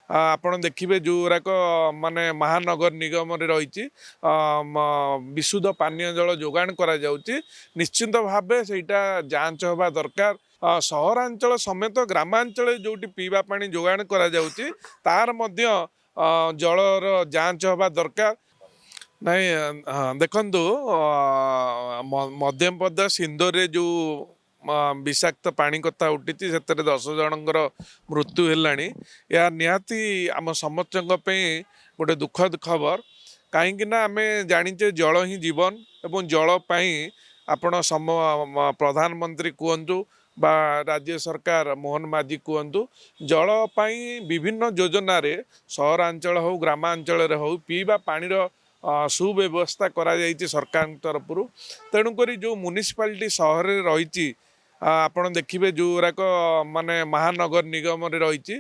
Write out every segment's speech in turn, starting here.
ଆପଣ ଦେଖିବେ ଯେଉଁଗୁଡ଼ାକ ମାନେ ମହାନଗର ନିଗମରେ ରହିଛି ବିଶୁଦ୍ଧ ପାନୀୟ ଜଳ ଯୋଗାଣ କରାଯାଉଛି ନିଶ୍ଚିନ୍ତ ଭାବେ ସେଇଟା ଯାଞ୍ଚ ହେବା ଦରକାର। ସହରାଞ୍ଚଳ ସମେତ ଗ୍ରାମାଞ୍ଚଳରେ ଯେଉଁଠି ପିଇବା ପାଣି ଯୋଗାଣ କରାଯାଉଛି ତାର ମଧ୍ୟ ଜଳର ଯାଞ୍ଚ ହେବା ଦରକାର। ନାଇଁ ଦେଖନ୍ତୁ ମଧ୍ୟପ୍ରଦେଶ ଇନ୍ଦୋରରେ ଯେଉଁ ବିଷାକ୍ତ ପାଣି କଥା ଉଠିଛି ସେଥିରେ 10 ଜଣଙ୍କର ମୃତ୍ୟୁ ହେଲାଣି। ଏହା ନିହାତି ଆମ ସମସ୍ତଙ୍କ ପାଇଁ ଗୋଟେ ଦୁଃଖଦ ଖବର। କାହିଁକିନା ଆମେ ଜାଣିଛେ ଜଳ ହିଁ ଜୀବନ ଏବଂ ଜଳ ପାଇଁ ଆପଣ ପ୍ରଧାନମନ୍ତ୍ରୀ କୁହନ୍ତୁ ବା ରାଜ୍ୟ ସରକାର ମୋହନ ମାଝୀ କୁହନ୍ତୁ, ଜଳ ପାଇଁ ବିଭିନ୍ନ ଯୋଜନାରେ ସହରାଞ୍ଚଳ ହେଉ ଗ୍ରାମାଞ୍ଚଳରେ ହେଉ ପିଇବା ପାଣିର ସୁବ୍ୟବସ୍ଥା କରାଯାଇଛି ସରକାରଙ୍କ ତରଫରୁ। ତେଣୁକରି ଯେଉଁ ମ୍ୟୁନିସିପାଲିଟି ସହରରେ ରହିଛି ଆପଣ ଦେଖିବେ ଯେଉଁଗୁଡ଼ାକ ମାନେ ମହାନଗର ନିଗମରେ ରହିଛି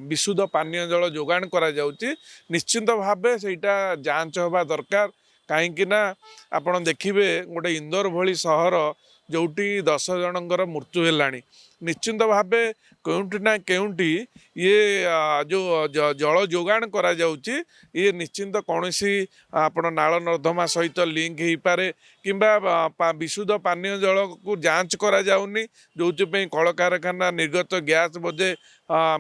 ବିଶୁଦ୍ଧ ପାନୀୟ ଜଳ ଯୋଗାଣ କରାଯାଉଛି ନିଶ୍ଚିନ୍ତ ଭାବେ ସେଇଟା ଯାଞ୍ଚ ହେବା ଦରକାର। କାହିଁକିନା ଆପଣ ଦେଖିବେ ଗୋଟେ ଇନ୍ଦୋର ଭଳି ସହର ଯେଉଁଠି 10 ଜଣଙ୍କର ମୃତ୍ୟୁ ହେଲାଣି, ନିଶ୍ଚିନ୍ତ ଭାବେ କେଉଁଠି ନା କେଉଁଠି ଇଏ ଯେଉଁ ଜଳ ଯୋଗାଣ କରାଯାଉଛି ଇଏ ନିଶ୍ଚିନ୍ତ କୌଣସି ଆପଣ ନାଳ ନର୍ଦ୍ଦମା ସହିତ ଲିଙ୍କ ହେଇପାରେ କିମ୍ବା ବିଶୁଦ୍ଧ ପାନୀୟ ଜଳକୁ ଯାଞ୍ଚ କରାଯାଉନି, ଯେଉଁଥିପାଇଁ କଳକାରଖାନା ନିର୍ଗତ ଗ୍ୟାସ୍ ବୋଧେ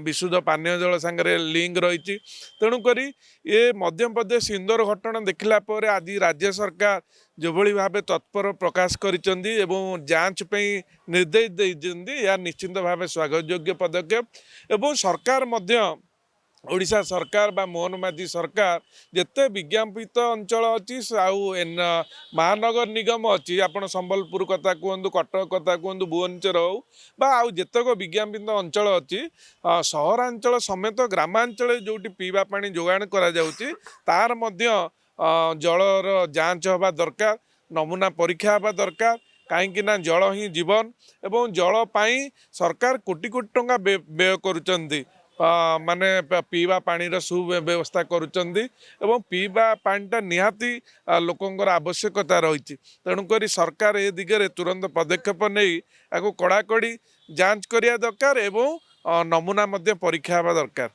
ବିଶୁଦ୍ଧ ପାନୀୟ ଜଳ ସାଙ୍ଗରେ ଲିଙ୍କ ରହିଛି। ତେଣୁକରି ଏ ମଧ୍ୟପ୍ରଦେଶ ଇନ୍ଦୋର ଘଟଣା ଦେଖିଲା ପରେ ଆଜି ରାଜ୍ୟ ସରକାର ଯେଭଳି ଭାବେ ତତ୍ପର ପ୍ରକାଶ କରିଛନ୍ତି ଏବଂ ଯାଞ୍ଚ ପାଇଁ ନିର୍ଦ୍ଦେଶ ଦେଇଛନ୍ତି, ଏହା ନିଶ୍ଚିନ୍ତ ଭାବେ ସ୍ୱାଗତଯୋଗ୍ୟ ପଦକ୍ଷେପ। ଏବଂ ସରକାର ମଧ୍ୟ ଓଡ଼ିଶା ସରକାର ବା ମୋହନ ମାଝୀ ସରକାର ଯେତେ ବିଜ୍ଞାପିତ ଅଞ୍ଚଳ ଅଛି ଆଉ ମହାନଗର ନିଗମ ଅଛି, ଆପଣ ସମ୍ବଲପୁର କଥା କୁହନ୍ତୁ, କଟକ କଥା କୁହନ୍ତୁ, ଭୁବନେଶ୍ୱର ହେଉ ବା ଆଉ ଯେତେକ ବିଜ୍ଞାପିତ ଅଞ୍ଚଳ ଅଛି ସହରାଞ୍ଚଳ ସମେତ ଗ୍ରାମାଞ୍ଚଳରେ ଯେଉଁଠି ପିଇବା ପାଣି ଯୋଗାଣ କରାଯାଉଛି ତାର ମଧ୍ୟ ଜଳର ଯାଞ୍ଚ ହେବା ଦରକାର, ନମୁନା ପରୀକ୍ଷା ହେବା ଦରକାର। କାହିଁକିନା ଜଳ ହିଁ ଜୀବନ ଏବଂ ଜଳ ପାଇଁ ସରକାର କୋଟି କୋଟି ଟଙ୍କା ବ୍ୟୟ କରୁଛନ୍ତି। ମାନେ ପିଇବା ପାଣିର ସୁବ୍ୟବସ୍ଥା କରୁଛନ୍ତି ଏବଂ ପିଇବା ପାଣିଟା ନିହାତି ଲୋକଙ୍କର ଆବଶ୍ୟକତା ରହିଛି। ତେଣୁକରି ସରକାର ଏ ଦିଗରେ ତୁରନ୍ତ ପଦକ୍ଷେପ ନେଇ ଏହାକୁ କଡ଼ାକଡ଼ି ଯାଞ୍ଚ କରିବା ଦରକାର ଏବଂ ନମୁନା ମଧ୍ୟ ପରୀକ୍ଷା ହେବା ଦରକାର।